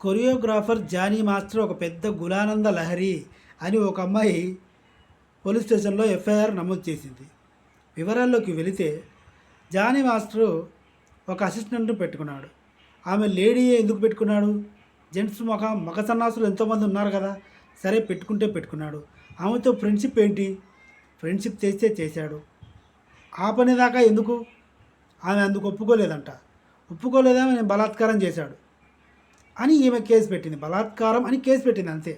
Choreographer Johnny master ఒక పెద్ద గులానంద లహరి అని ఒక అమ్మాయి పోలీస్ స్టేషన్లో ఎఫ్ఐఆర్ నమోదు చేసింది. వివరాల్లోకి వెళితే జానీ మాస్టరు ఒక అసిస్టెంట్ను పెట్టుకున్నాడు. ఆమె లేడీయే ఎందుకు పెట్టుకున్నాడు? జెంట్స్ మగ సన్నాసులు ఎంతోమంది ఉన్నారు కదా, సరే పెట్టుకుంటే పెట్టుకున్నాడు. ఆమెతో ఫ్రెండ్షిప్ ఏంటి? ఫ్రెండ్షిప్ చేస్తే చేశాడు. ఆ పని దాకా ఎందుకు? ఆమె అందుకు ఒప్పుకోలేదంట. ఒప్పుకోలేదా నేను బలాత్కారం చేశాడు అని ఈమె కేసు పెట్టింది. బలాత్కారం అని కేసు పెట్టింది అంతే.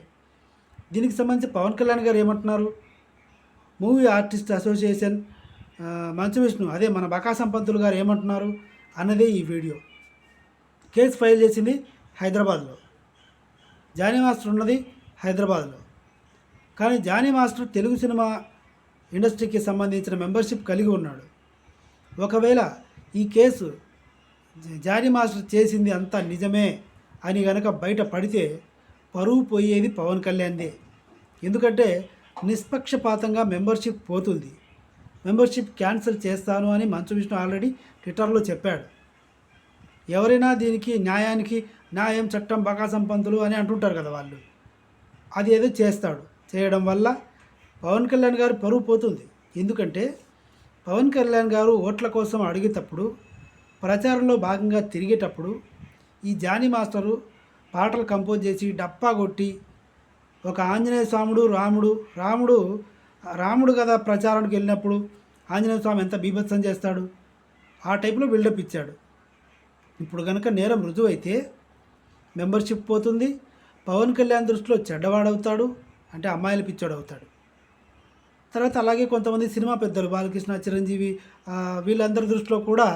దీనికి సంబంధించి పవన్ కళ్యాణ్ గారు ఏమంటున్నారు? Movie artist association Manchu Vishnu, అదే మన బకాసం పంతులు గారు ఏమంటున్నారు అన్నదే ఈ వీడియో. కేసు ఫైల్ చేసింది హైదరాబాద్లో, జానీ మాస్టర్ ఉన్నది హైదరాబాద్లో. కానీ జానీ మాస్టర్ తెలుగు సినిమా ఇండస్ట్రీకి సంబంధించిన మెంబర్షిప్ కలిగి ఉన్నాడు. ఒకవేళ ఈ కేసు జానీ మాస్టర్ చేసింది అంతా నిజమే అని కనుక బయట పడితే పరువు పోయేది పవన్ కళ్యాణ్దే. ఎందుకంటే నిష్పక్షపాతంగా మెంబర్షిప్ పోతుంది. మెంబర్షిప్ క్యాన్సిల్ చేస్తాను అని మంచు విష్ణు ఆల్రెడీ ట్విట్టర్లో చెప్పాడు. ఎవరైనా దీనికి న్యాయం చట్టం బకాసం పంతులు అని అంటుంటారు కదా వాళ్ళు, అది ఏదో చేస్తాడు. చేయడం వల్ల పవన్ కళ్యాణ్ గారు పరువు పోతుంది. ఎందుకంటే పవన్ కళ్యాణ్ గారు ఓట్ల కోసం అడిగేటప్పుడు, ప్రచారంలో భాగంగా తిరిగేటప్పుడు ఈ జానీ మాస్టరు పాటలు కంపోజ్ చేసి డప్పా కొట్టి ఒక ఆంజనేయ స్వాముడు రాముడు కదా ప్రచారానికి వెళ్ళినప్పుడు ఆంజనేయ స్వామి ఎంత బీభత్సం చేస్తాడు, ఆ టైప్లో బిల్డప్ ఇచ్చాడు. ఇప్పుడు కనుక నేరం రుజువైతే మెంబర్షిప్ పోతుంది. పవన్ కళ్యాణ్ దృష్టిలో చెడ్డవాడవుతాడు, అంటే అమ్మాయిల పిచ్చోడు అవుతాడు. తర్వాత అలాగే కొంతమంది సినిమా పెద్దలు బాలకృష్ణ, చిరంజీవి వీళ్ళందరి దృష్టిలో కూడా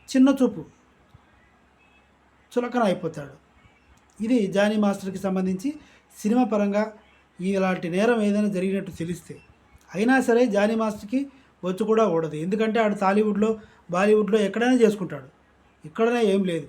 చిన్న చూపు, చులకన అయిపోతాడు. ఇది జానీ మాస్టర్కి సంబంధించి సినిమా పరంగా ఇలాంటి నేరం ఏదైనా జరిగినట్టు తెలిస్తే. అయినా సరే జానీ మాస్టర్కి వచ్చి కూడా ఓడదు. ఎందుకంటే ఆడు టాలీవుడ్లో బాలీవుడ్లో ఎక్కడైనా చేసుకుంటాడు, ఇక్కడనే ఏం లేదు.